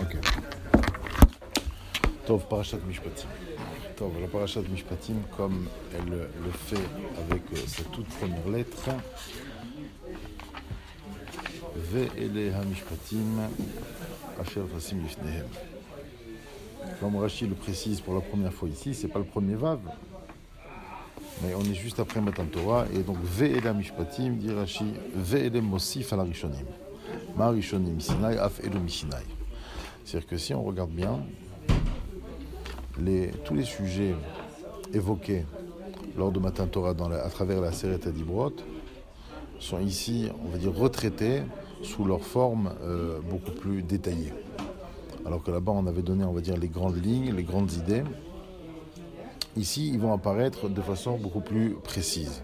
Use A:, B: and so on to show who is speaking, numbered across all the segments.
A: Ok. Tov, Parashat Mishpatim. Tov, la Parashat Mishpatim, comme elle le fait avec sa toute première lettre, Ve'ele ha-Mishpatim asher tasim lifnehem. Comme Rashi le précise pour la première fois ici, c'est pas le premier Vav, mais on est juste après Matan Torah, et donc Ve'ele ha-Mishpatim, dit Rashi, Ve'ele mosif ala rishonim. Ma rishonim Sinai, af elu misinai. C'est-à-dire que si on regarde bien, tous les sujets évoqués lors de Matan Torah à travers la Seret Adibrot sont ici, on va dire, retraités sous leur forme beaucoup plus détaillée. Alors que là-bas, on avait donné, on va dire, les grandes lignes, les grandes idées. Ici, ils vont apparaître de façon beaucoup plus précise,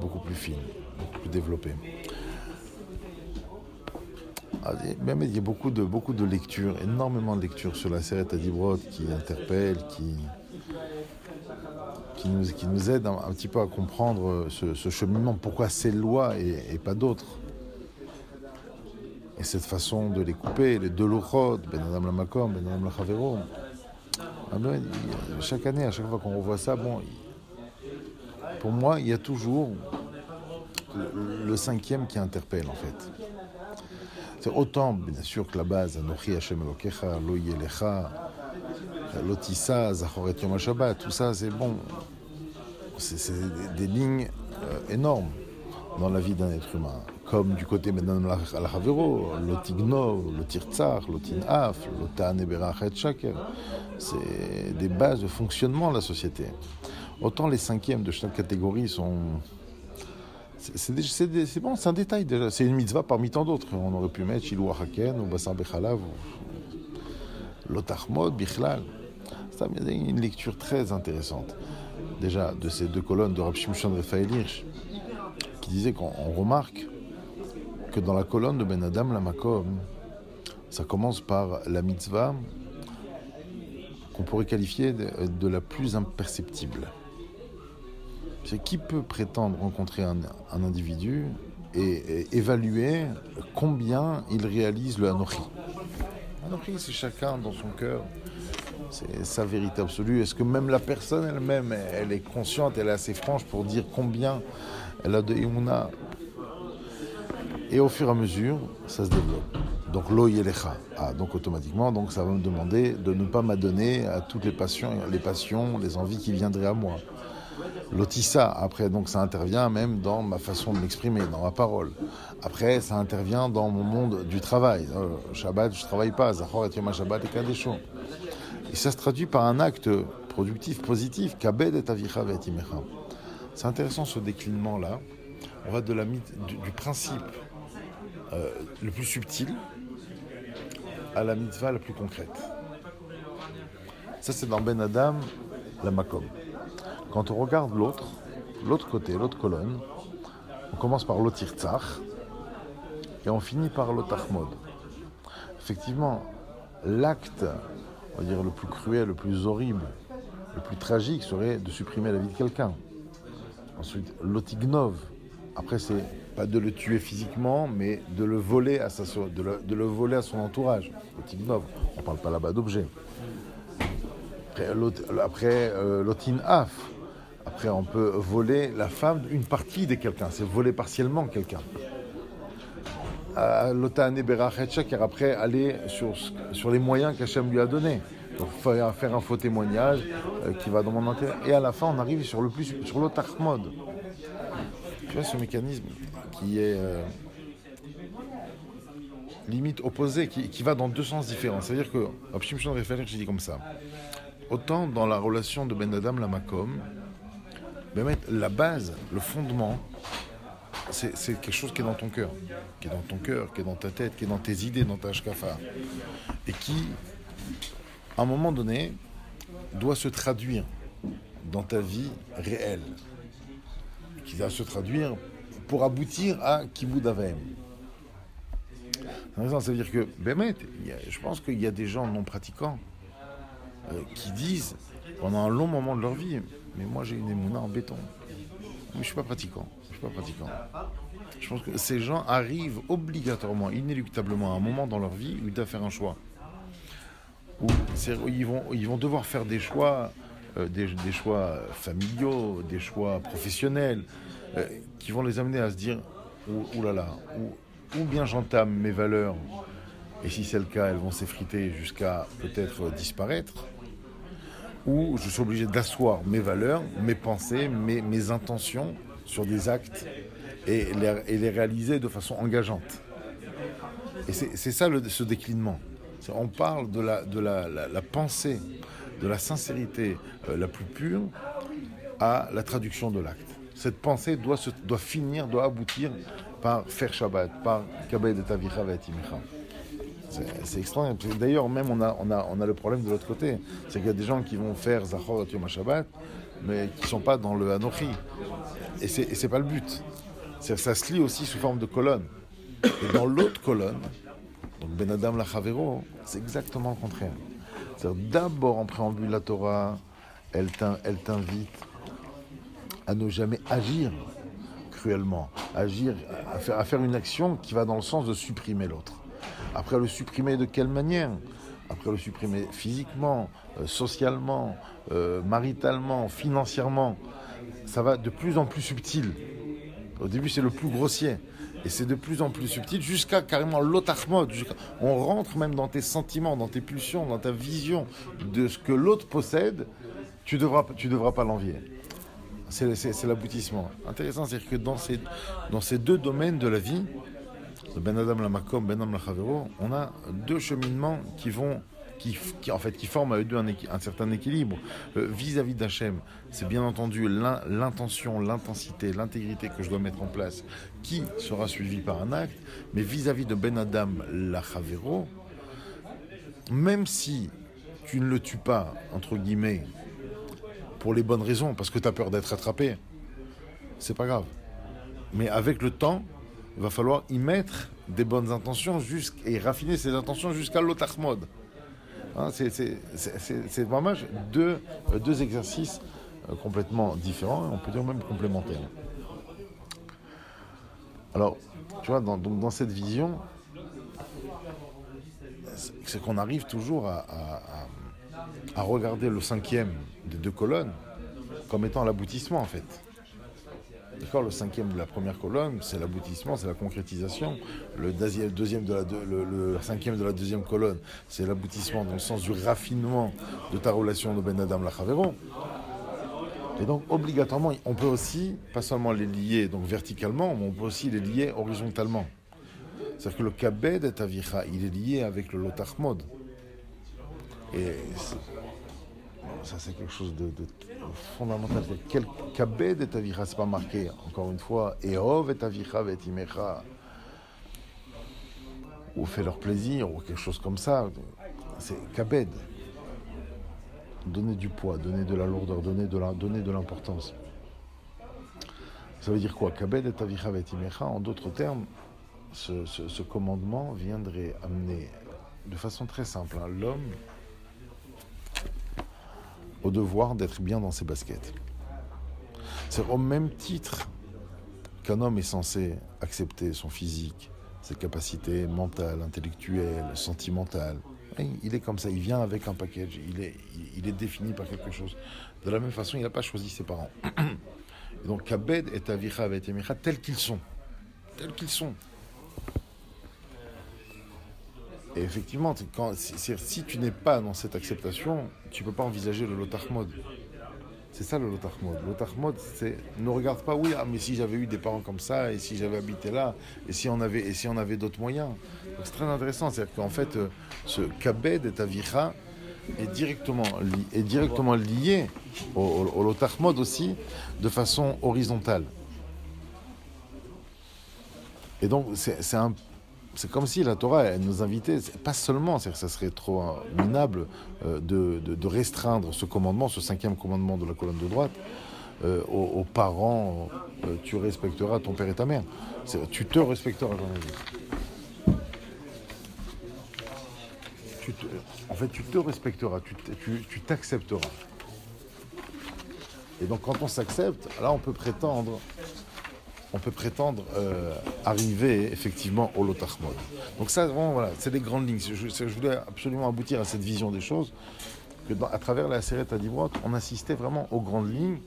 A: beaucoup plus fine, beaucoup plus développée. Même il y a beaucoup de lectures, énormément de lectures sur la Seret Adibrot qui interpellent, qui nous aident un petit peu à comprendre ce cheminement, pourquoi ces lois et pas d'autres. Et cette façon de les couper, les deux lochot, Ben Adam la Makom, Ben Adam la Chavero. Chaque année, à chaque fois qu'on revoit ça, pour moi, il y a toujours le cinquième qui interpelle en fait. C'est autant, bien sûr, que la base, Anochi Hashem Elokecha, Lo Yelecha, Lotissa, Zachoret Yom HaShabbat, tout ça, c'est bon. C'est des lignes énormes dans la vie d'un être humain. Comme du côté maintenant al Havero, Lotignov, Lotirtzar, Lotinaf, Lotane Berachet Shaker. C'est des bases de fonctionnement de la société. Autant les cinquièmes de chaque catégorie sont. C'est bon, c'est un détail déjà. C'est une mitzvah parmi tant d'autres. On aurait pu mettre Shilou Haken ou Basar Bechalav ou Lotachmod, Bichlal. C'est une lecture très intéressante. Déjà, de ces deux colonnes de Rav Shimshon Raphaël Hirsch, qui disait qu'on remarque que dans la colonne de Ben Adam la Makom, ça commence par la mitzvah qu'on pourrait qualifier de la plus imperceptible. C'est qui peut prétendre rencontrer un individu et évaluer combien il réalise le Anochi. Anochi, c'est chacun dans son cœur, c'est sa vérité absolue. Est-ce que même la personne elle-même, elle est consciente, elle est assez franche pour dire combien elle a de Emunah? Et au fur et à mesure, ça se développe. Donc lo yelecha. Donc automatiquement, donc ça va me demander de ne pas m'adonner à toutes les passions, les envies qui viendraient à moi. Lotissa, après, donc ça intervient même dans ma façon de m'exprimer, dans ma parole. Après, ça intervient dans mon monde du travail. Shabbat, je ne travaille pas. Zachor et Yom HaShabbat et Kadesho. Et ça se traduit par un acte productif, positif. Kabed et Avicha et Imecha. C'est intéressant ce déclinement-là. On va du principe le plus subtil à la mitzvah la plus concrète. Ça, c'est dans Ben Adam, la Makom. Quand on regarde l'autre côté, l'autre colonne, on commence par l'Otirtzach et on finit par l'Otachmod. Effectivement, l'acte, on va dire, le plus cruel, le plus horrible, le plus tragique serait de supprimer la vie de quelqu'un. Ensuite, l'Otignov. Après, c'est pas de le tuer physiquement, mais de le voler à son entourage. L'Otignov, on ne parle pas là-bas d'objet. Après l'Otinaf. Après, on peut voler la femme, une partie de quelqu'un. C'est voler partiellement quelqu'un. L'Otane Berachet Shaker, après, aller sur les moyens qu'Hachem lui a donnés. Donc, faire un faux témoignage qui va dans mon intérêt. Et à la fin, on arrive sur l'Otachmod. Tu vois ce mécanisme qui est limite opposé, qui va dans deux sens différents. C'est-à-dire que, Rav Shimshon Raphaël Hirsch, j'ai dit comme ça. Autant dans la relation de Ben Adam la Makom, la base, le fondement, c'est quelque chose qui est dans ton cœur, qui est dans ta tête, qui est dans tes idées, dans ta hashkafa, et qui, à un moment donné, doit se traduire dans ta vie réelle, qui doit se traduire pour aboutir à Kibud Avaim. Ça veut dire que, je pense qu'il y a des gens non pratiquants qui disent pendant un long moment de leur vie, mais moi j'ai une émouna en béton, mais je suis pas pratiquant. Je pense que ces gens arrivent obligatoirement, inéluctablement à un moment dans leur vie où ils doivent faire un choix. où ils vont devoir faire des choix, des choix familiaux, des choix professionnels, qui vont les amener à se dire, oulala, ou bien j'entame mes valeurs, et si c'est le cas, elles vont s'effriter jusqu'à peut-être disparaître, ou je suis obligé d'asseoir mes valeurs, mes pensées, mes intentions sur des actes et les réaliser de façon engageante. Et c'est ça ce déclinement. On parle de la pensée, de la sincérité la plus pure à la traduction de l'acte. Cette pensée doit aboutir par faire Shabbat, par Kabed et Avicha et Imecha. C'est extraordinaire. D'ailleurs, même on a le problème de l'autre côté. C'est qu'il y a des gens qui vont faire Zachor et Yom HaShabbat, mais qui ne sont pas dans le Anochi. Et c'est pas le but. Ça se lit aussi sous forme de colonne. Et dans l'autre colonne, donc Ben Adam Lachavero, c'est exactement le contraire. C'est-à-dire, d'abord en préambule la Torah, elle t'invite à ne jamais agir cruellement, à faire une action qui va dans le sens de supprimer l'autre. Après, le supprimer de quelle manière ? Après, le supprimer physiquement, socialement, maritalement, financièrement. Ça va de plus en plus subtil. Au début, c'est le plus grossier. Et c'est de plus en plus subtil jusqu'à carrément l'otachmod. On rentre même dans tes sentiments, dans tes pulsions, dans ta vision de ce que l'autre possède. Tu devras pas l'envier. C'est l'aboutissement. Intéressant, c'est que dans ces deux domaines de la vie, le Ben Adam la Makom, Ben Adam la Chavero, on a deux cheminements qui forment à eux deux un certain équilibre. Vis-à-vis d'Hachem, c'est bien entendu l'intention, l'intensité, l'intégrité que je dois mettre en place qui sera suivie par un acte, mais vis-à-vis de Ben Adam la Chavero, même si tu ne le tues pas, entre guillemets, pour les bonnes raisons, parce que tu as peur d'être attrapé, c'est pas grave. Mais avec le temps, il va falloir y mettre des bonnes intentions et raffiner ces intentions jusqu'à l'otachmod. Hein, c'est vraiment deux exercices complètement différents, et on peut dire même complémentaires. Alors, tu vois, dans cette vision, c'est qu'on arrive toujours à regarder le cinquième des deux colonnes comme étant l'aboutissement, en fait. D'accord, le cinquième de la première colonne, c'est l'aboutissement, c'est la concrétisation. Le cinquième de la deuxième colonne, c'est l'aboutissement dans le sens du raffinement de ta relation de Ben Adam Lachavero. Et donc, obligatoirement, on peut aussi, pas seulement les lier donc verticalement, mais on peut aussi les lier horizontalement. C'est-à-dire que le Kabed et Avicha, il est lié avec le Lotachmod. Et ça, c'est quelque chose de fondamental. Quel Kabed et Avicha, c'est pas marqué, encore une fois, Eov et Avicha et Imecha, ou fait leur plaisir, ou quelque chose comme ça. C'est Kabed. Donner du poids, donner de la lourdeur, donner de l'importance. Ça veut dire quoi ? Kabed et Avicha et Imecha, en d'autres termes, ce commandement viendrait amener de façon très simple l'homme au devoir d'être bien dans ses baskets. C'est au même titre qu'un homme est censé accepter son physique, ses capacités mentales, intellectuelles, sentimentales. Il est comme ça, il vient avec un package, il est défini par quelque chose. De la même façon, il n'a pas choisi ses parents. Et donc, Kabed et Avicha et Imecha, tels qu'ils sont. Et effectivement, si tu n'es pas dans cette acceptation, tu ne peux pas envisager le Lotachmod. C'est ça le Lotachmod. Le Lotachmod, c'est ne regarde pas, oui, mais si j'avais eu des parents comme ça, et si j'avais habité là, et si on avait d'autres moyens. Donc c'est très intéressant, c'est-à-dire qu'en fait, ce Kabed et Avicha est directement lié au Lotachmod aussi, de façon horizontale. Et donc, c'est comme si la Torah, elle nous invitait, pas seulement, c'est-à-dire que ça serait trop minable de restreindre ce commandement, ce cinquième commandement de la colonne de droite, aux parents, tu respecteras ton père et ta mère. Tu te respecteras, j'en ai dit. Tu te respecteras, tu t'accepteras. Et donc quand on s'accepte, là on peut prétendre on peut prétendre arriver effectivement au Lotachmod. Donc ça, vraiment, voilà, c'est les grandes lignes. Je voulais absolument aboutir à cette vision des choses, que à travers la Aseret HaDibrot, on assistait vraiment aux grandes lignes,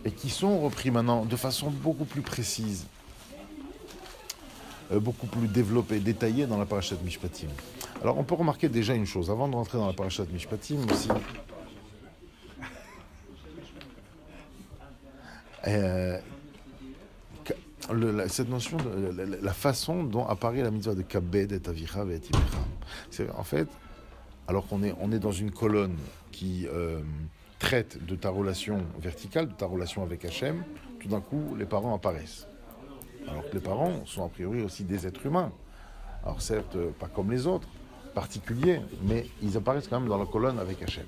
A: et qui sont repris maintenant de façon beaucoup plus précise, beaucoup plus développée, détaillée dans la Parashat Mishpatim. Alors on peut remarquer déjà une chose, avant de rentrer dans la Parashat Mishpatim aussi, cette notion de la façon dont apparaît la mitzvah de Kabed et Avicha et Imecha. C'est en fait, alors qu'on est dans une colonne qui traite de ta relation verticale, de ta relation avec Hachem, tout d'un coup, les parents apparaissent. Alors que les parents sont a priori aussi des êtres humains. Alors certes, pas comme les autres, particuliers, mais ils apparaissent quand même dans la colonne avec Hachem.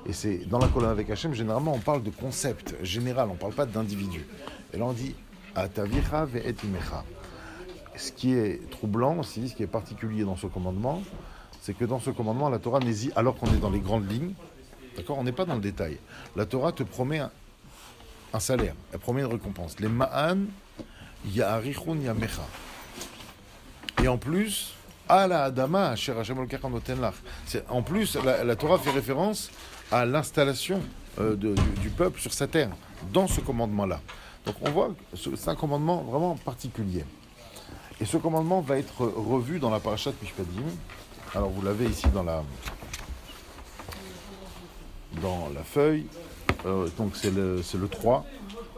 A: Et c'est dans la colonne avec Hachem, généralement, on parle de concept général, on ne parle pas d'individu. Et là, on dit Atavicha ve'et imecha. Ce qui est troublant aussi, ce qui est particulier dans ce commandement, c'est que dans ce commandement, la Torah n'hésite, alors qu'on est dans les grandes lignes, d'accord, on n'est pas dans le détail. La Torah te promet un salaire, elle promet une récompense. Les ma'an ya'arichun yamecha. Et en plus, ala adama asher Hashem Elokecha noten lach. En plus, la Torah fait référence à l'installation du peuple sur sa terre, dans ce commandement-là. Donc on voit que c'est un commandement vraiment particulier. Et ce commandement va être revu dans la Parashat Mishpatim. Alors vous l'avez ici dans la feuille. Donc c'est le 3,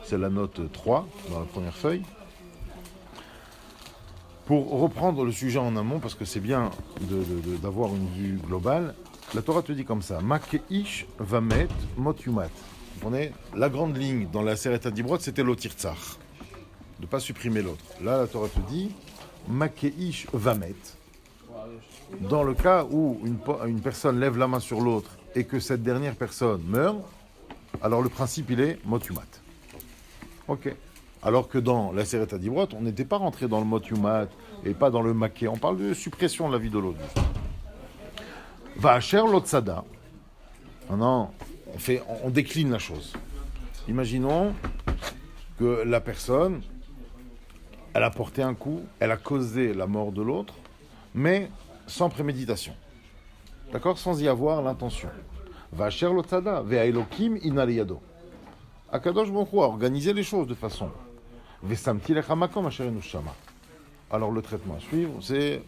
A: c'est la note 3 dans la première feuille. Pour reprendre le sujet en amont, parce que c'est bien d'avoir une vue globale, la Torah te dit comme ça, Makeish vamet mot yumat. Vous comprenez, la grande ligne dans la Aseret HaDibrot, c'était l'otirtzach, de ne pas supprimer l'autre. Là, la Torah te dit, Makeish vamet. Dans le cas où une personne lève la main sur l'autre et que cette dernière personne meurt, alors le principe, il est mot yumat. Ok. Alors que dans la Aseret HaDibrot, on n'était pas rentré dans le mot yumat et pas dans le maké. On parle de suppression de la vie de l'autre. Va'asher lotzada. Non, on décline la chose. Imaginons que la personne, elle a porté un coup, elle a causé la mort de l'autre, mais sans préméditation. D'accord? Sans y avoir l'intention. Va'asher lotzada, ve'a Elokim ina liyado. Akadosh Baruch Hu a organisé les choses de façon. Alors le traitement à suivre, c'est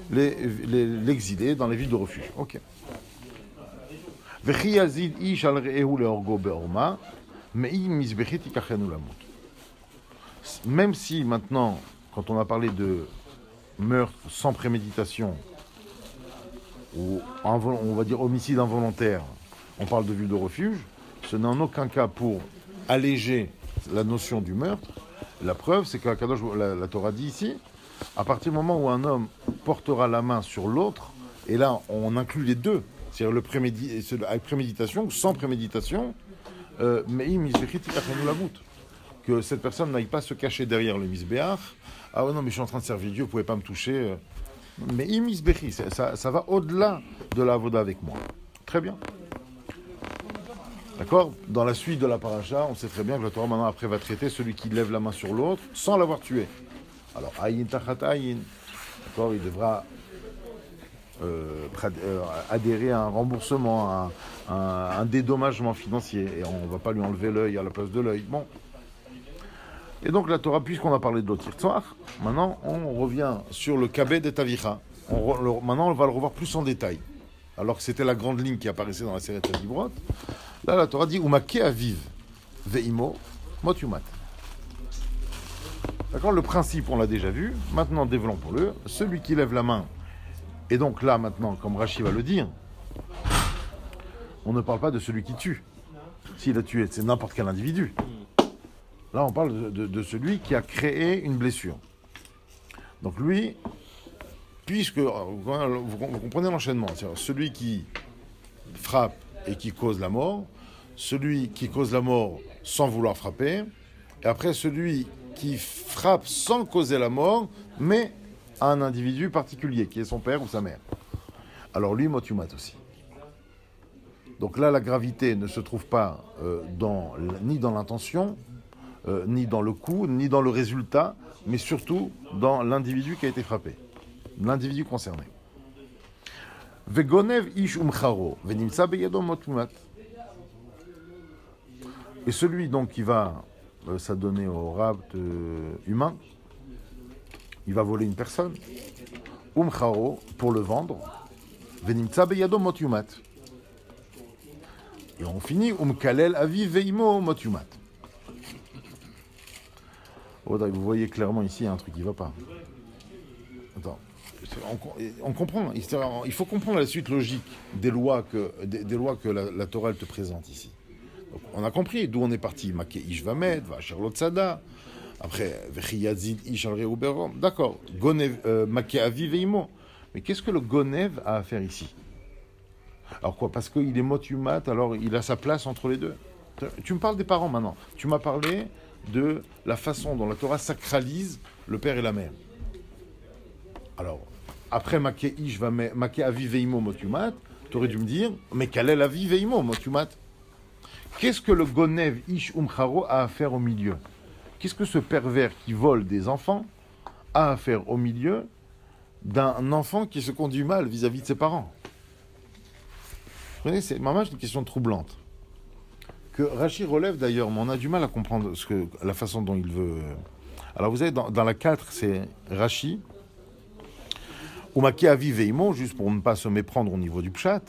A: l'exiler dans les villes de refuge. Ok. Même si maintenant, quand on a parlé de meurtre sans préméditation, ou on va dire homicide involontaire, on parle de ville de refuge, ce n'est en aucun cas pour alléger la notion du meurtre. La preuve, c'est que la Torah dit ici, à partir du moment où un homme portera la main sur l'autre, et là on inclut les deux, c'est-à-dire avec préméditation ou sans préméditation, que cette personne n'aille pas se cacher derrière le misbéach. Ah ouais, non, mais je suis en train de servir Dieu, vous ne pouvez pas me toucher. Mais ça va au-delà de la avoda avec moi. Très bien. D'accord? Dans la suite de la paracha, on sait très bien que la Torah maintenant après va traiter celui qui lève la main sur l'autre sans l'avoir tué. Alors, ayin tachat ayin. D'accord? Il devra adhérer à un remboursement, à un dédommagement financier. Et on ne va pas lui enlever l'œil à la place de l'œil. Bon. Et donc la Torah, puisqu'on a parlé de l'otirtzach, maintenant on revient sur le kabed et avicha. Maintenant on va le revoir plus en détail. Alors que c'était la grande ligne qui apparaissait dans la Aseret HaDibrot. Là, la Torah dit « Umake aviv ve'imo mot yumat ». D'accord? Le principe, on l'a déjà vu. Maintenant, développons-le. Celui qui lève la main, et donc là, maintenant, comme Rashi va le dire, on ne parle pas de celui qui tue. S'il a tué, c'est n'importe quel individu. Là, on parle de celui qui a créé une blessure. Donc lui, puisque, vous comprenez l'enchaînement, c'est-à-dire celui qui frappe et qui cause la mort, celui qui cause la mort sans vouloir frapper, et après celui qui frappe sans causer la mort, mais à un individu particulier, qui est son père ou sa mère. Alors lui, mot yumat aussi. Donc là, la gravité ne se trouve pas ni dans l'intention, ni dans le coup, ni dans le résultat, mais surtout dans l'individu qui a été frappé, l'individu concerné. Vegonev ish umcharo, venimtsa beyado motumat. Et celui donc qui va s'adonner au rapt humain, il va voler une personne, umcharo, pour le vendre, venimtsa beyado motumat. Et on finit, kalel avi veimo motumat. Oh, vous voyez clairement ici, il y a un truc qui ne va pas. Attends, on comprend, il faut comprendre la suite logique des lois que la Torah elle te présente ici. Donc, on a compris d'où on est parti. Maké ish vamed, va sherlot sada. Après, vechiyazid ish al reuberom. D'accord, maké avi veimo. Mais qu'est-ce que le gonev a à faire ici? Alors quoi? Parce qu'il est motumat, alors il a sa place entre les deux. Tu me parles des parents maintenant. Tu m'as parlé de la façon dont la Torah sacralise le père et la mère. Alors, après Maké avi veimo motumat, tu aurais dû me dire, mais quel est la vie veimo motumat? Qu'est-ce que le gonev ish umcharo a à faire au milieu? Qu'est-ce que ce pervers qui vole des enfants a à faire au milieu d'un enfant qui se conduit mal vis-à-vis de ses parents? Vous voyez, c'est vraiment une question troublante. Que Rashi relève d'ailleurs, mais on a du mal à comprendre la façon dont il veut. Alors vous savez, dans la 4, c'est Rashi, ou Maké avi veimo, juste pour ne pas se méprendre au niveau du pshat,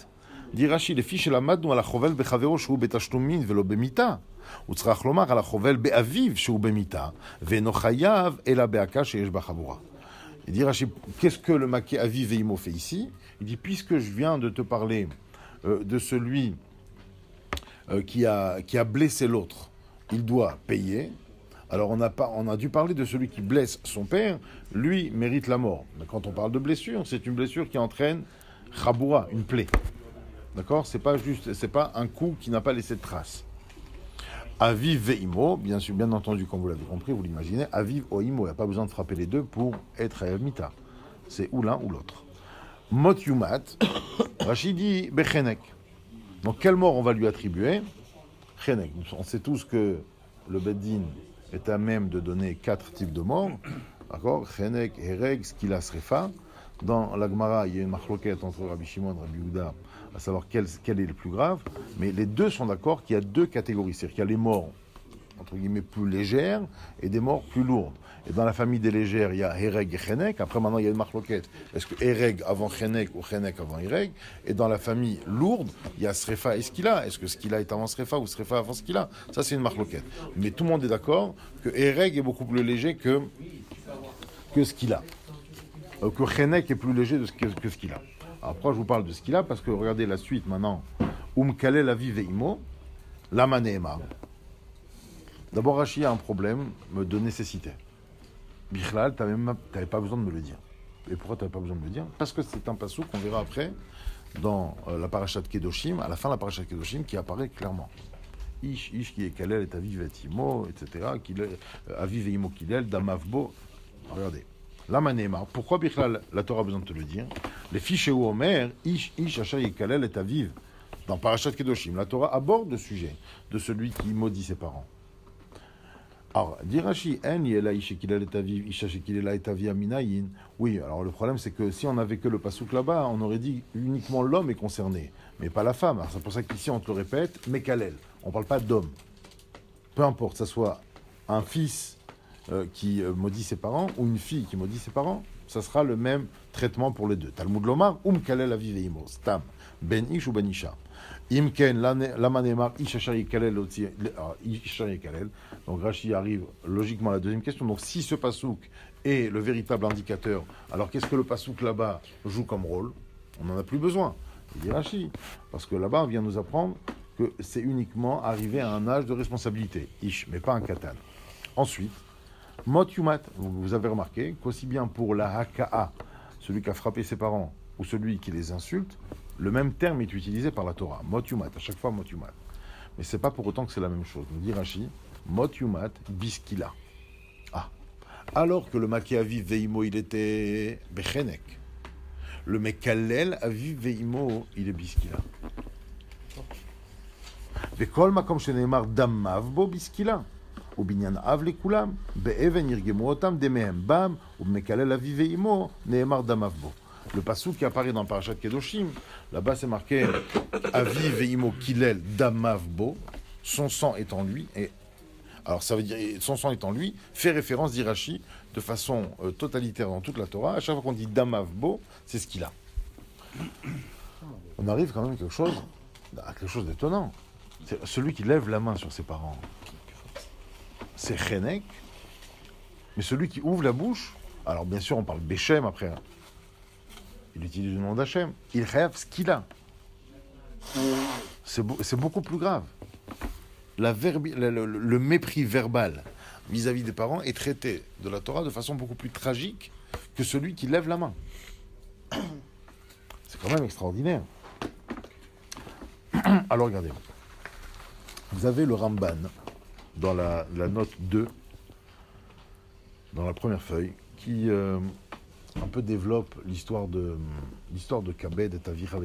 A: dit Rashi, les fiches la madnou ala chovel bechavero shou betashlumin velo bemita, ou tzrach lomar ala chovel beaviv shou bemita, veno chayav ela beaka sheyesh bachavura. Il dit Rashi, qu'est-ce que le Maké avi veimo fait ici? Il dit, puisque je viens de te parler de celui qui a blessé l'autre, il doit payer. Alors on a dû parler de celui qui blesse son père, lui mérite la mort. Mais quand on parle de blessure, c'est une blessure qui entraîne chaboura, une plaie. D'accord? C'est pas un coup qui n'a pas laissé de trace. Aviv ve'imo, bien sûr, bien entendu, comme vous l'avez compris, vous l'imaginez, aviv o imo, il n'y a pas besoin de frapper les deux pour être mita. C'est ou l'un ou l'autre. Mot yumat, Rachid dit bechenek. Donc, quelle mort on va lui attribuer? Chenek. On sait tous que le Beddin est à même de donner 4 types de morts. D'accord? Chenek, Hereg, Skila, Srefa. Dans la Gemara, il y a une marloquette entre Rabbi Shimon et Rabbi Yehuda, à savoir quel est le plus grave. Mais les deux sont d'accord qu'il y a 2 catégories. C'est-à-dire qu'il y a les morts, entre guillemets, plus légères et des morts plus lourdes. Et dans la famille des légères, il y a Hereg et Chenek. Après, maintenant, il y a une marloquette. Est-ce que Hereg avant Chenek ou Chenek avant Hereg? Et dans la famille lourde, il y a Srefa et Skila. Est-ce que Skila est avant Srefa ou Srefa avant Skila? Ça, c'est une marloquette. Mais tout le monde est d'accord que Hereg est beaucoup plus léger que Skila. Que Chenek est plus léger que Skila. Alors, pourquoi je vous parle de Skila? Parce que regardez la suite maintenant. Kalel avi veimo, lama ne'emar. D'abord, Rashi a un problème de nécessité. Bichlal, tu n'avais pas besoin de me le dire. Et pourquoi tu n'avais pas besoin de me le dire? Parce que c'est un passou qu'on verra après dans la parashat Kedoshim, à la fin de la parashat Kedoshim, qui apparaît clairement. Ish qui est kalel et aviv et imo, etc. Aviv et imo kilel, damavbo. Regardez. La manéma. Pourquoi Bichlal, la Torah a besoin de te le dire? Les fiches ou Omer, ish achar et kalel et aviv. Dans parashat Kedoshim, la Torah aborde le sujet de celui qui maudit ses parents. Alors, dit Rashi, oui, alors le problème c'est que si on n'avait que le pasouk là-bas, on aurait dit uniquement l'homme est concerné, mais pas la femme. Alors, c'est pour ça qu'ici on te le répète, mais kalel. On ne parle pas d'homme. Peu importe, que ce soit un fils qui maudit ses parents ou une fille qui maudit ses parents, ça sera le même traitement pour les deux. Talmud Lomar, kalel aviv ve'imo, stam, ben ish ou ben isha. Imken, lama ne'emar, ish asher yikalel, ish asher yikalel. Donc Rashi arrive logiquement à la deuxième question. Donc si ce pasouk est le véritable indicateur, alors qu'est-ce que le pasouk là-bas joue comme rôle? On n'en a plus besoin. Il dit Rashi, parce que là-bas on vient nous apprendre que c'est uniquement arrivé à un âge de responsabilité, ish, mais pas un katan. Ensuite, mot yumat, vous avez remarqué qu'aussi bien pour la haka'a, celui qui a frappé ses parents, ou celui qui les insulte, le même terme est utilisé par la Torah, mot yumat, à chaque fois mot yumat. Mais c'est pas pour autant que c'est la même chose. Nous dit Rashi, mot yumat biskila. Ah, alors que le maké aviv veimo il était bechenek, le mekalel aviv veimo il est biskila. Vekol makom sheneemar damav bo biskila. ובניין אב לכולם, באבן ירגמו אותם דמיהם בם, ובמקלל אבי ואימו, נאמר דמיו בו. Le passou qui apparaît dans le parashat Kedoshim, là-bas c'est marqué Avi veimo kilel damav bo, son sang est en lui, et alors ça veut dire son sang est en lui, fait référence d'Irachi de façon totalitaire dans toute la Torah. À chaque fois qu'on dit damav bo, c'est ce qu'il a. On arrive quand même à quelque chose d'étonnant. C'est celui qui lève la main sur ses parents, c'est Chenek, mais celui qui ouvre la bouche, alors bien sûr on parle Béchem après. Il utilise le nom d'Hachem. Il rêve ce qu'il a. C'est beaucoup plus grave. Le mépris verbal vis-à-vis des parents est traité de la Torah de façon beaucoup plus tragique que celui qui lève la main. C'est quand même extraordinaire. Alors regardez. Vous avez le Ramban dans la note 2, dans la première feuille, qui... un peu développe l'histoire de Kabed et Avicha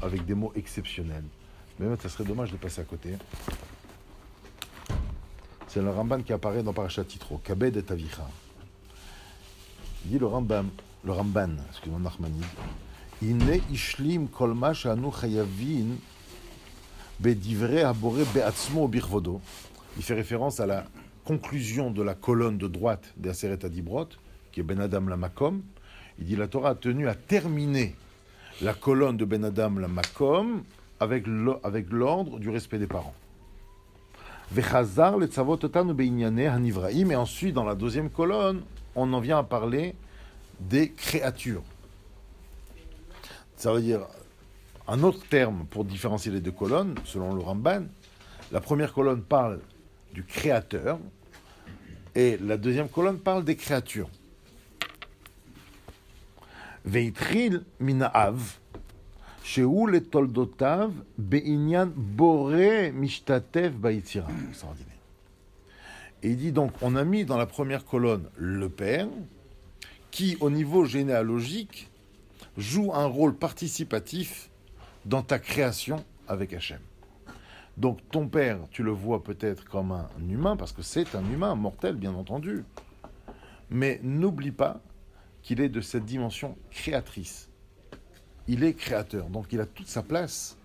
A: avec des mots exceptionnels. Mais même, ça serait dommage de passer à côté. C'est le Ramban qui apparaît dans Parashat Yitro, Kabed et Avicha. Il dit le Ramban, excusez-moi, Nachmanide, Inne ishlim kol ma she'anu chayavin bedivrei haboré be'atzmo birvodo. Il fait référence à la conclusion de la colonne de droite des Aseret Adibrot, qui est Ben Adam la Makom. Il dit la Torah a tenu à terminer la colonne de Ben Adam la Makom avec l'ordre du respect des parents. Vechazar le tzavot otanu beinyane hanivraim. Et ensuite, dans la deuxième colonne, on en vient à parler des créatures. Ça veut dire un autre terme pour différencier les deux colonnes, selon le Ramban. La première colonne parle du créateur et la deuxième colonne parle des créatures. Veitril minaav, shehu le toldotav beinyan boré mishtatev baïtira. Extraordinaire. Et il dit donc, on a mis dans la première colonne le père, qui au niveau généalogique joue un rôle participatif dans ta création avec Hachem. Donc ton père, tu le vois peut-être comme un humain, parce que c'est un humain, mortel bien entendu. Mais n'oublie pas qu'il est de cette dimension créatrice. Il est créateur, donc il a toute sa place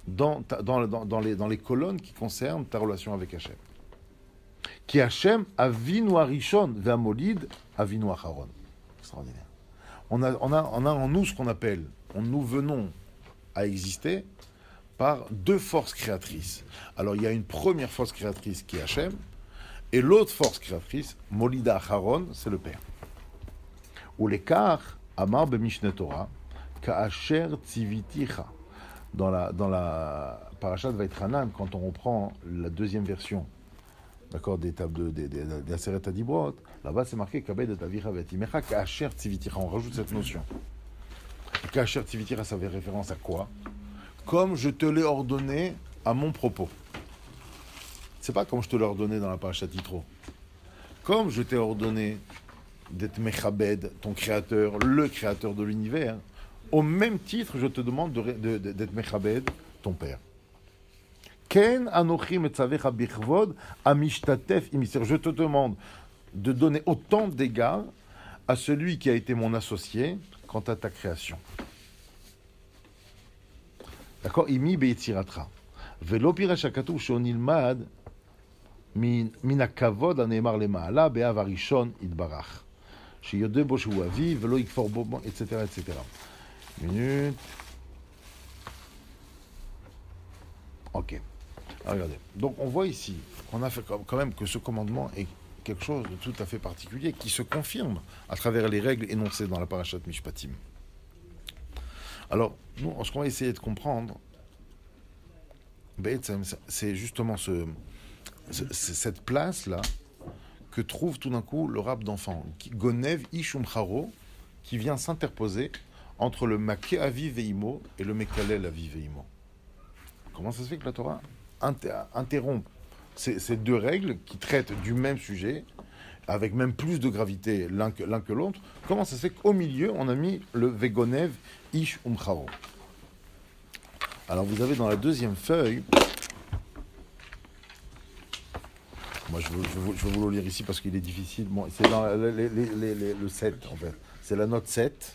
A: dans les colonnes qui concernent ta relation avec Hachem. Qui Hachem avinu arishon ve'amolid avinu acharon. Extraordinaire. On a en nous ce qu'on appelle, nous venons à exister par deux forces créatrices. Alors il y a une première force créatrice qui est Hachem, et l'autre force créatrice, Molida Acharon, c'est le Père. Ou l'écart, Amar b'Mishneh Torah, Ka'asher tziviticha. Dans la parashat Vaitranan, quand on reprend la deuxième version, d'accord, des tables des Aseret Adibrot, là-bas c'est marqué Kabed et Avicha ve'timecha Ka'asher tziviticha. On rajoute cette notion. Ka'asher tziviticha, ça fait référence à quoi? Comme je te l'ai ordonné à mon propos. C'est pas comme je te l'ai ordonné dans la parashat Yitro. Comme je t'ai ordonné d'être Mechabed, ton créateur, le créateur de l'univers, au même titre, je te demande d'être Mechabed, ton père. Ken anochi metzavecha bichvod amishtatef imisir. Je te demande de donner autant d'égards à celui qui a été mon associé quant à ta création. D'accord? Imi beitziratra. Velo pirash hakatuv sheonilmad min hakavod haneemar lema'ala be'av harishon yitbarach. Sheyodeh bo shehu avi velo yikfor bo, etc., etc. Minute. Ok. Alors, regardez. Donc, on voit ici qu'on a fait quand même que ce commandement est quelque chose de tout à fait particulier qui se confirme à travers les règles énoncées dans la parashat Mishpatim. Alors, nous, ce qu'on va essayer de comprendre, c'est justement cette place-là que trouve tout d'un coup le rab d'enfant, Gonev Ishum Charo, qui vient s'interposer entre le Make Avi Veimo et le Mekalel Avi Veimo. Comment ça se fait que la Torah interrompt ces deux règles qui traitent du même sujet, avec même plus de gravité l'un que l'autre? Comment ça se fait qu'au milieu, on a mis le Vegonev Ish Umcharo? Alors vous avez dans la deuxième feuille Moi, je vais vous le lire ici parce qu'il est difficile. Bon, c'est dans le 7, en fait. C'est la note 7.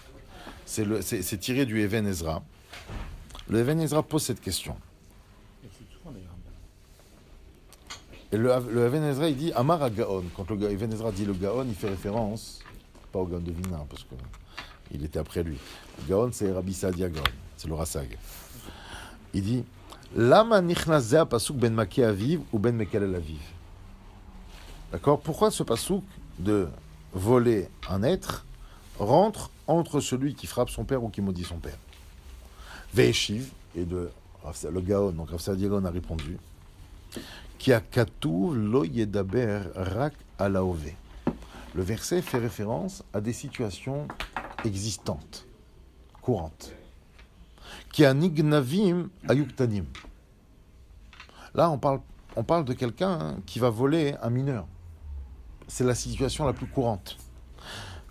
A: C'est tiré du Even Ezra. Le Even Ezra pose cette question. Et le Even Ezra, il dit Amar à Gaon. Quand le Even Ezra dit le Gaon, il fait référence, pas au Gaon de Vilna, parce qu'il était après lui. Le Gaon, c'est Rabbi Saadia Gaon. C'est le Rassag. Il dit Lama nichnazeh pasuk ben Makeh aviv ou ben Mekalel aviv. D'accord? Pourquoi ce pasouk de voler un être rentre entre celui qui frappe son père ou qui maudit son père? Ve'eshiv, et le Gaon, donc Rav Saadia Gaon a répondu Ki hakatuv lo yedaber rak ala ove. Le verset fait référence à des situations existantes, courantes. Ki anignavim ayuktanim. Là, on parle de quelqu'un qui va voler un mineur. C'est la situation la plus courante.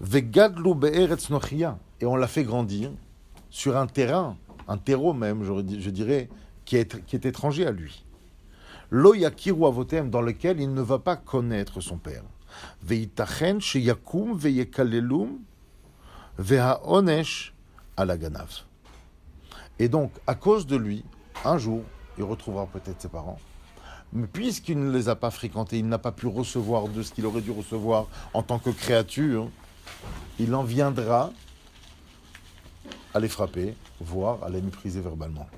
A: Vegadlu be'eretz nochia, et on l'a fait grandir sur un terreau même, je dirais, qui est étranger à lui. Lo yakiru avotem, dans lequel il ne va pas connaître son père. Veitachen sheyakum veyekalelum vehaonesh alaganav. Et donc, à cause de lui, un jour, il retrouvera peut-être ses parents. Mais puisqu'il ne les a pas fréquentés, il n'a pas pu recevoir de ce qu'il aurait dû recevoir en tant que créature, il en viendra à les frapper, voire à les mépriser verbalement.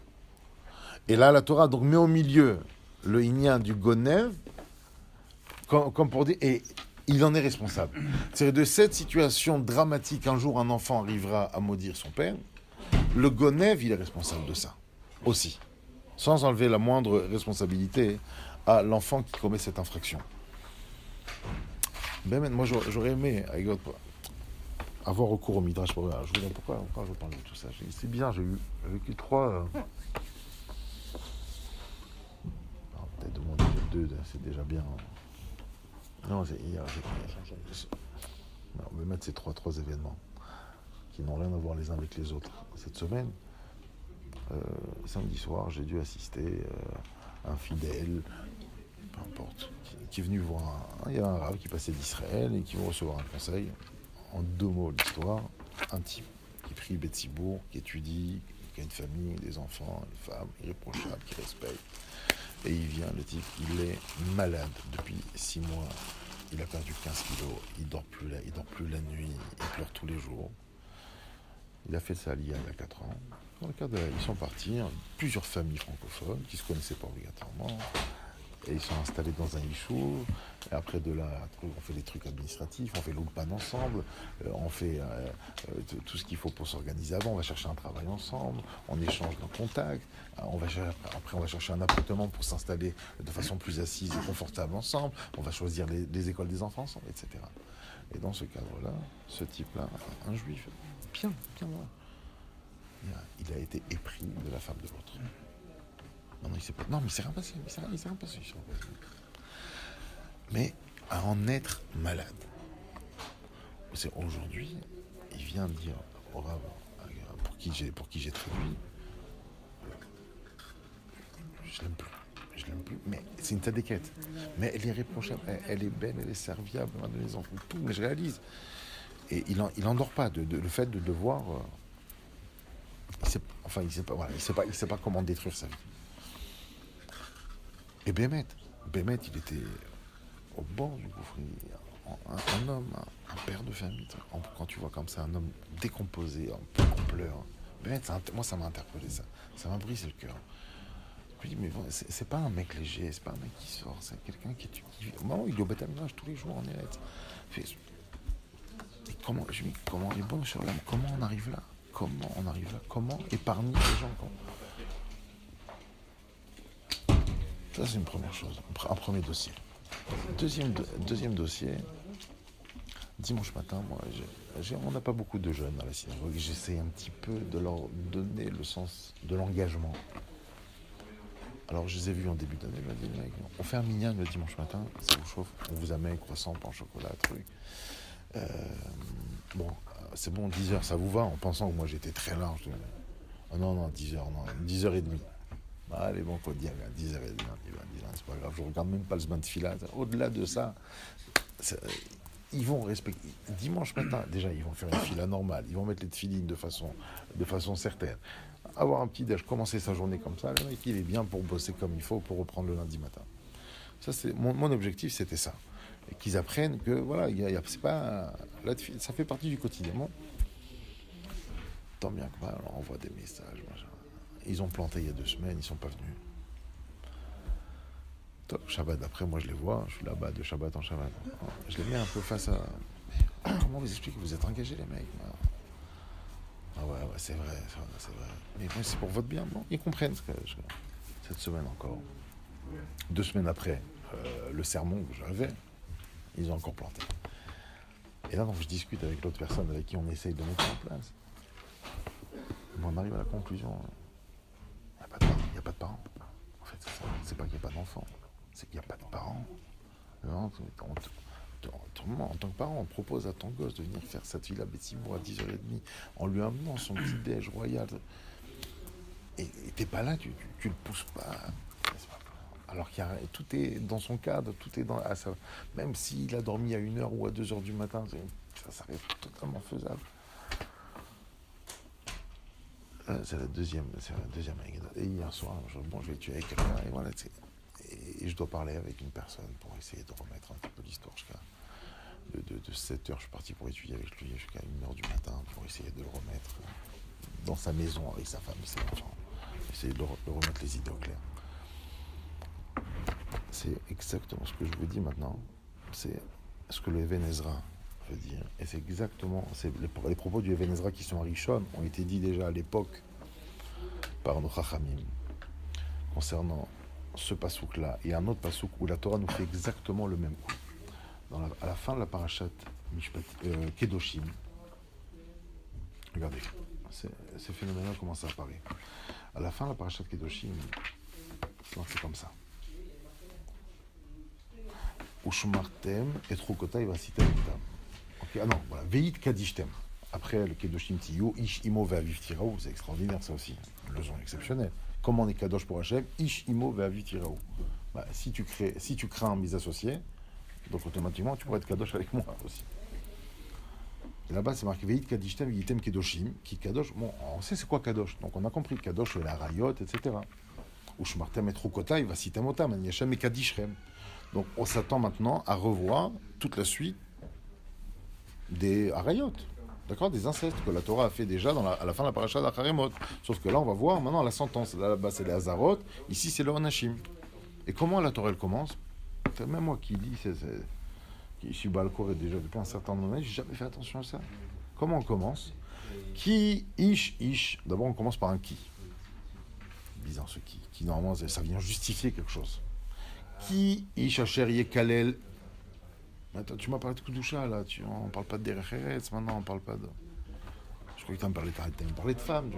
A: Et là, la Torah donc met au milieu le Inyan du Gonev, comme pour dire, et il en est responsable. C'est de cette situation dramatique, un jour un enfant arrivera à maudire son père, le Gonev, il est responsable de ça, aussi. Sans enlever la moindre responsabilité à l'enfant qui commet cette infraction. Ben, moi, j'aurais aimé avoir recours au Midrash. Je vous dis pourquoi je parle de tout ça. C'est bien, j'ai vécu 3... peut-être demander 2, c'est déjà bien. Non, c'est hier. On va mettre ces trois événements qui n'ont rien à voir les uns avec les autres. Cette semaine, samedi soir, j'ai dû assister à un fidèle, peu importe, qui est venu voir il y a un rabbin qui passait d'Israël et qui va recevoir un conseil. En 2 mots, l'histoire. Un type qui prie Betsibourg, qui étudie, qui a une famille, des enfants, une femme, irréprochable, qui respecte. Et il vient, le type, il est malade depuis 6 mois. Il a perdu 15 kilos, il dort plus la nuit, il pleure tous les jours. Il a fait sa Aliyah il y a 4 ans. Dans le cadre ils sont partis, plusieurs familles francophones qui ne se connaissaient pas obligatoirement. Et ils sont installés dans un yishuv. Et après de là, on fait des trucs administratifs, on fait l'ulpan ensemble, on fait tout ce qu'il faut pour s'organiser avant, on va chercher un travail ensemble, on échange nos contacts, après on va chercher un appartement pour s'installer de façon plus assise et confortable ensemble, on va choisir les écoles des enfants ensemble, etc. Et dans ce cadre-là, ce type-là, un juif, bien loin, il a été épris de la femme de l'autre. Non, mais il s'est rien passé. Mais à en être malade. C'est aujourd'hui, il vient dire au rabbin pour qui j'ai traduit, je l'aime plus, mais c'est une tzadékette. Mais elle est réprochable, elle est belle, elle est serviable, elle m'a donné les enfants, tout, mais je réalise. Et il en dort pas le fait de devoir. Il sait pas comment détruire sa vie. Et Bémet, il était au bord du gouffre. Un homme, un père de famille. Quand tu vois comme ça, un homme décomposé, en pleurs. Bémet, moi, ça m'a interpellé, ça. Ça m'a brisé le cœur. Je me dis, mais bon, c'est pas un mec léger, c'est pas un mec qui sort, c'est quelqu'un qui au moment où il est au Beth Amikdash tous les jours en Eretz. Comment on arrive là? Comment épargner les gens? Ça, c'est une première chose, un premier dossier. Deuxième dossier, dimanche matin, on n'a pas beaucoup de jeunes à la synagogue. J'essaie un petit peu de leur donner le sens de l'engagement. Alors, je les ai vus en début d'année, je leur ai dit, mec, on fait un minyan le dimanche matin, ça vous chauffe, on vous amène croissant, pain au chocolat, truc. C'est bon, 10h, ça vous va? En pensant que moi, j'étais très large. Non, 10h, non, 10h30. Allez, bon, faut dire, 10h30, c'est pas grave, je regarde même pas le Zman Tfila. Au-delà de ça, ils vont respecter. Dimanche matin, déjà, ils vont faire une fila normale, ils vont mettre les tefilines de façon certaine. Avoir un petit déj, commencer sa journée comme ça, le mec, il est bien pour bosser comme il faut, pour reprendre le lundi matin. Ça, c'est mon objectif, c'était ça. Et qu'ils apprennent que, voilà, c'est pas, ça fait partie du quotidien. Bon, tant bien que mal, on envoie des messages, machin. Ils ont planté il y a 2 semaines, ils sont pas venus. Top, Shabbat d'après, moi je les vois, je suis là-bas de Shabbat en Shabbat. Je les mets un peu face à... Comment vous expliquez que vous êtes engagés les mecs? Ah ouais, c'est vrai. Mais c'est pour votre bien, bon, ils comprennent cette semaine encore. 2 semaines après, le sermon que j'avais, ils ont encore planté. Et là, donc, je discute avec l'autre personne avec qui on essaye de mettre en place. Bon, on arrive à la conclusion. Il n'y a pas de parents. En fait, c'est pas qu'il n'y a pas d'enfants. C'est qu'il n'y a pas de parents. Non, en tant que parent, on propose à ton gosse de venir faire cette fila Betsimour à 10h30 en lui amenant son petit déj royal. Et t'es pas là, tu le pousses pas. Alors tout est dans son cadre, tout est même s'il a dormi à 1h ou à 2h du matin, ça reste totalement faisable. C'est la deuxième anecdote. Et hier soir, je vais tuer avec quelqu'un et voilà, et je dois parler avec une personne pour essayer de remettre un petit peu l'histoire jusqu'à de 7h, je suis parti pour étudier avec lui jusqu'à 1h du matin pour essayer de le remettre dans sa maison avec sa femme et ses enfants. Essayer de remettre les idées au clair. C'est exactement ce que je vous dis maintenant. C'est ce que le Even Ezra veut dire. Et c'est exactement... les propos du Even Ezra qui sont à Rishon ont été dits déjà à l'époque par nos Chachamim concernant ce pasouk-là. Et un autre pasouk où la Torah nous fait exactement le même coup. À la fin de la parashat Kedoshim, regardez, c'est phénoménal comment ça apparaît. À la fin de la parashat Kedoshim, c'est comme ça. Ushmartem et Trukotai va citer ok, ah non, voilà, Veit Kadishtem. Après le Kedoshim Tiyu, Ish Imo Ve'aviv Tiraou, c'est extraordinaire ça aussi, une leçon exceptionnelle. Comment on est Kadosh pour Hachem, Ish Imo Ve'aviv Tiraou. Si tu crains mes associés, donc automatiquement tu pourrais être Kadosh avec moi aussi. Et là-bas c'est marqué Veit Kadishtem, Veitem Kedoshim, qui Kadosh, bon, on sait c'est quoi Kadosh, donc on a compris Kadosh, la Rayot, etc. Ushmartem et Trukotai va citer Motam, Yachem et Kadishrem. Donc on s'attend maintenant à revoir toute la suite des Arayot, d'accord, des incestes que la Torah a fait déjà à la fin de la paracha d'Acharemot. Sauf que là on va voir maintenant la sentence. Là-bas c'est les Hazarot, ici c'est le Hanashim. Et comment la Torah elle commence? Même moi qui lis, qui suis Balkoré déjà depuis un certain moment, j'ai jamais fait attention à ça. Comment on commence? Qui, ish. D'abord on commence par un qui. Bizarre ce qui normalement ça vient justifier quelque chose. Qui ish asher yekalel. Attends, tu m'as parlé de Kudusha là, on parle pas de Derech Eretz maintenant, on parle pas de... Je crois que tu me parlais de femmes.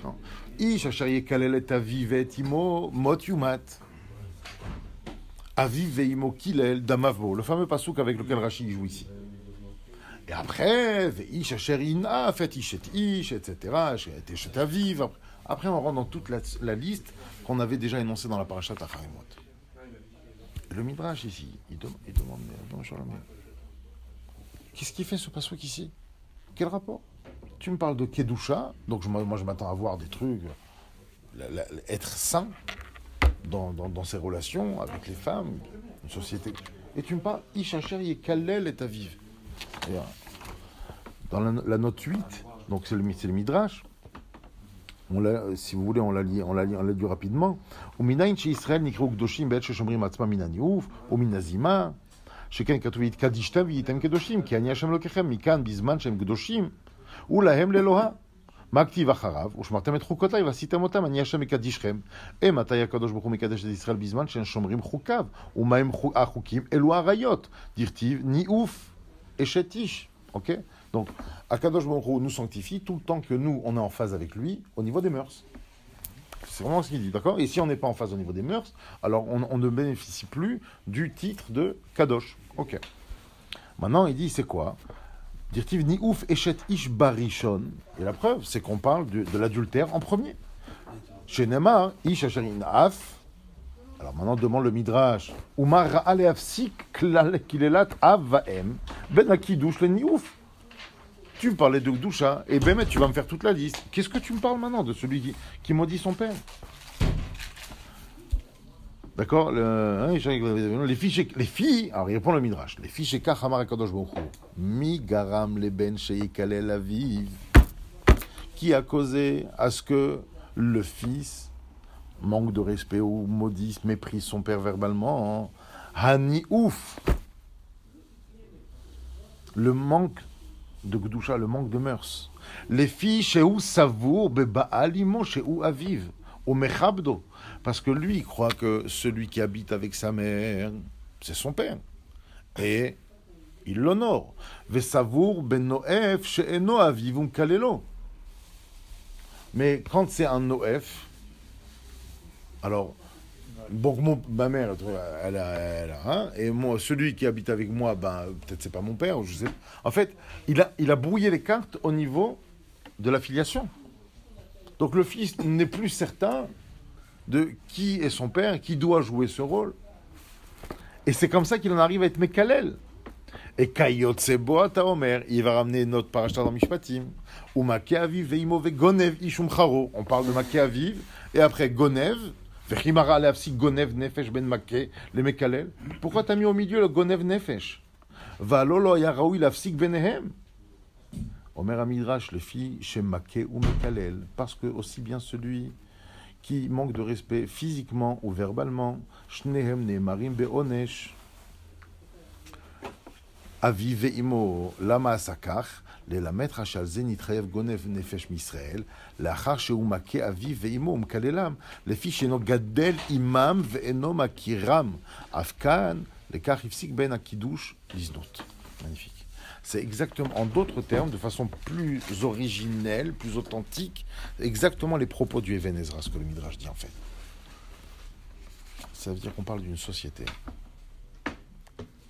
A: Non. Ish asher yekalel et aviv et imo mot yumat. Aviv ve imo kilel damavo, le fameux pasouk avec lequel Rashi joue ici. Et après, ve ish asher ina fait ish et ish, etc. Et chet aviv. Après on rentre dans toute la liste qu'on avait déjà énoncée dans la parashat Acharemot. Le Midrash ici, il demande qu'est-ce qu'il fait ce pasouk ici? Quel rapport? Tu me parles de Kedusha, donc moi je m'attends à voir des trucs, être saint dans ses relations avec les femmes, une société. Et tu me parles Ishacher Yekalel et Aviv. Dans la note 8, donc c'est le Midrash. Si vous voulez, on l'a lu rapidement. Uminayin chez Israël nikru kedoshim be'et sheshomrim atzmam min haniouf umin hazima sheken katuvit kadishtem v'item kedoshim ki ani Hashem lokechem mikan bizman shem kedoshim ulahem leloha maktiv acharav ushmartem et chukotai vasitem otam ani Hashem mekadishchem et matay hakadosh baruch hu mekadesh et Israël bizman shen shomrim chukav umaim achukim elu arayot dirtiv niouf et shetish. Ok, donc Akadosh Baruch Hu nous sanctifie tout le temps que nous on est en phase avec lui au niveau des mœurs. C'est vraiment ce qu'il dit, d'accord? Et si on n'est pas en phase au niveau des mœurs, alors on ne bénéficie plus du titre de Kadosh. Ok. Maintenant il dit c'est quoi? Dirtiv ni ouf eshet ish barishon. Et la preuve c'est qu'on parle de l'adultère en premier. Chez Neymar, Ish Asherin Af. Alors maintenant, demande le Midrash. Umar Ra'ale Afsik Kilelat Av Vaem. Ben Akidouche le Niouf. Tu me parlais de Gdoucha, et ben tu vas me faire toute la liste. Qu'est-ce que tu me parles maintenant de celui qui maudit son père? D'accord, les filles, alors il répond le Midrash, les filles chez Kachamar Akadosh Baruch Hu, Mi Garam le Ben Sheikalel Aviv, qui a causé à ce que le fils manque de respect ou maudisse, méprise son père verbalement, Hani Ouf, le manque de Gdoucha, le manque de mœurs. Les filles chez où savour, Beba'alimon chez où aviv, au Mechabdo. Parce que lui, il croit que celui qui habite avec sa mère, c'est son père. Et il l'honore. Vesavour ben Noef chez Eno avivum kalelo. Mais quand c'est un Noef, alors, bon, ma mère, elle a et moi, celui qui habite avec moi, peut-être c'est pas mon père, je sais. En fait, il a brouillé les cartes au niveau de la filiation. Donc le fils n'est plus certain de qui est son père, qui doit jouer ce rôle. Et c'est comme ça qu'il en arrive à être Mekalel. Et Kayot Seboa Taomer, il va ramener notre parashat dans Mishpatim. Ou Makeaviv veimo ve Gonev ishum charo. On parle de Makeaviv, et après Gonev, vechimara aleafsi Gonev nefesh ben Make, les Mekalel. Pourquoi t'as mis au milieu le Gonev nefesh? Valolo yaraoui lafsik benehem. Omer Amidrash, les filles chez Make ou Mekalel, parce que aussi bien celui qui manque de respect physiquement ou verbalement, Shnehem Nemarim Beonesh, Aviv Ve'imo, Lama Asakach, les Lamet Rachal Zenitrev Gonev Nefesh Misraël, Lachar Sheu Make Aviv Ve'imo Umkalelam, les filles chez no Gadel Imam Ve'eno Makiram, Afkan, les Kachifsik Ben Akidush, Liznot. Magnifique. C'est exactement, en d'autres termes, de façon plus originelle, plus authentique, exactement les propos du Even Ezra, ce que le Midrash dit en fait. Ça veut dire qu'on parle d'une société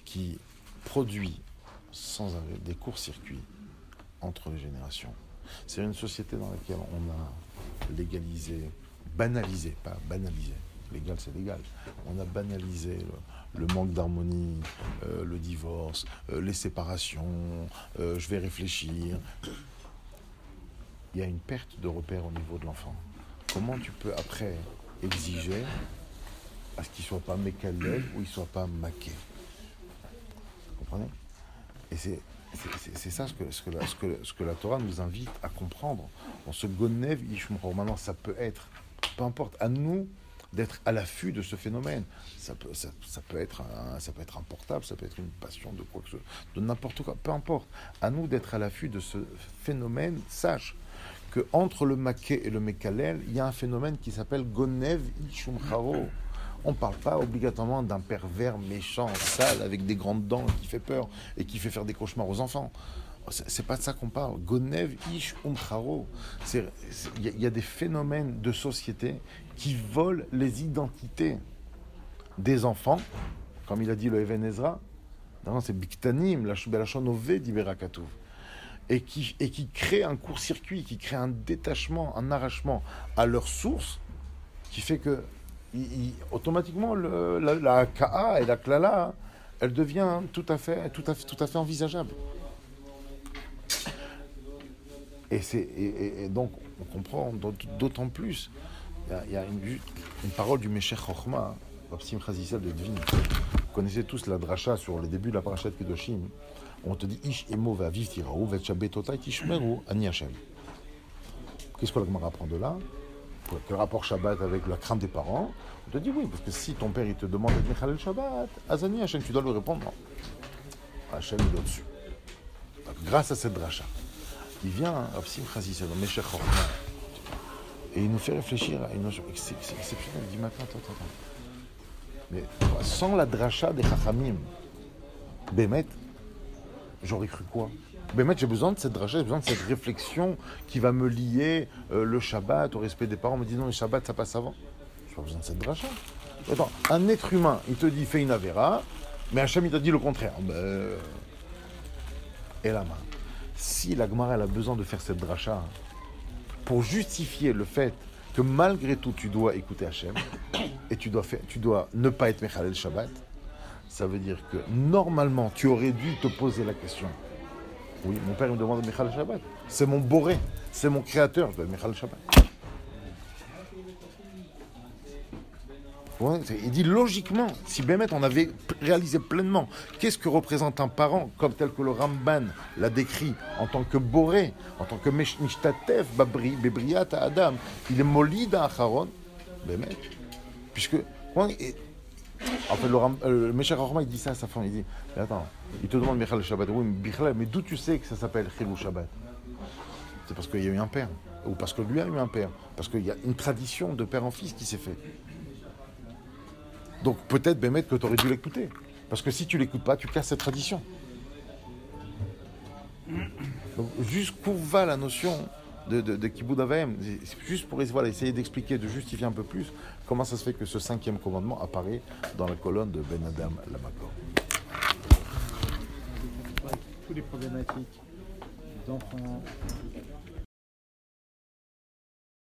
A: qui produit sans arrêt des courts-circuits entre les générations. C'est une société dans laquelle on a légalisé, banalisé, pas banalisé, légal c'est légal, on a banalisé le manque d'harmonie, le divorce, les séparations, je vais réfléchir. Il y a une perte de repère au niveau de l'enfant. Comment tu peux après exiger à ce qu'il ne soit pas mécalé ou il ne soit pas maqué? Vous comprenez? Et c'est ça ce que la Torah nous invite à comprendre. On se gonev ishmro. Maintenant, ça peut être, peu importe, à nous d'être à l'affût de ce phénomène. Ça peut être un portable, ça peut être une passion de quoi que ce soit, de n'importe quoi, peu importe. À nous d'être à l'affût de ce phénomène. Sache que entre le maquet et le mékalel, il y a un phénomène qui s'appelle gonev ishumcharo. On ne parle pas obligatoirement d'un pervers méchant, sale, avec des grandes dents qui fait peur et qui fait faire des cauchemars aux enfants. C'est pas de ça qu'on parle. Gonev ish umcharo. Il y a des phénomènes de société qui volent les identités des enfants, comme il a dit le Even Ezra. C'est Biktanim, la Belachonové d'Iberakatouv. Et qui crée un court-circuit, qui crée un détachement, un arrachement à leur source, qui fait que automatiquement la Ka'a et la Klala, elle devient tout à fait envisageable. Et donc, on comprend d'autant plus. Il y a une parole du Meshech Chochma, Rabsim Chazissel de Dvin. Vous connaissez tous la dracha sur le début de la parashat Kedoshim. On te dit Ish emo ve'aviv tiraou ve'tshabetotai tishmeru ani Hashem. Qu'est-ce que la Gemara apprend de là? Quel rapport Shabbat avec la crainte des parents? On te dit oui, parce que si ton père il te demande d'être Mechalel Shabbat, Azani Hashem, tu dois lui répondre non. Hashem il est au-dessus. Donc, grâce à cette dracha, il vient à Psim Chazis, le Meshech Chochma, et il nous fait réfléchir à une notion exceptionnelle. Il dit maintenant, attends. Mais sans la dracha des Chachamim, Bémet, j'aurais cru quoi? Bémet, j'ai besoin de cette dracha, j'ai besoin de cette réflexion qui va me lier le Shabbat au respect des parents. On me dit non, le Shabbat ça passe avant. Je n'ai pas besoin de cette dracha. Attends, un être humain, il te dit fais une avéra, mais Hachem il te dit le contraire. Et la main. Si la Gemara elle a besoin de faire cette dracha pour justifier le fait que malgré tout, tu dois écouter Hachem et tu dois ne pas être Mechalel Shabbat, ça veut dire que normalement, tu aurais dû te poser la question. Oui, mon père me demande Mechalel Shabbat. C'est mon boré, c'est mon créateur, je dois être Mechalel Shabbat. Ouais, il dit logiquement, si Bémet on avait réalisé pleinement qu'est-ce que représente un parent, comme tel que le Ramban l'a décrit, en tant que boré, en tant que Mishtatef, Bebriat à Adam, il est Molid à Acharon, Bémet, puisque, en fait, le Meshach Chochma, il dit ça à sa femme, il dit, mais attends, il te demande Mechal Shabbat, oui, mais d'où tu sais que ça s'appelle Chilou Shabbat? C'est parce qu'il y a eu un père, ou parce que lui a eu un père, parce qu'il y a une tradition de père en fils qui s'est faite. Donc peut-être, Bémet, que tu aurais dû l'écouter. Parce que si tu ne l'écoutes pas, tu casses cette tradition. Donc jusqu'où va la notion de Kibboud Avaim? Juste pour essayer d'expliquer, de justifier un peu plus comment ça se fait que ce 5e commandement apparaît dans la colonne de Ben Adam Lamakor.
B: Toutes les problématiques d'enfants,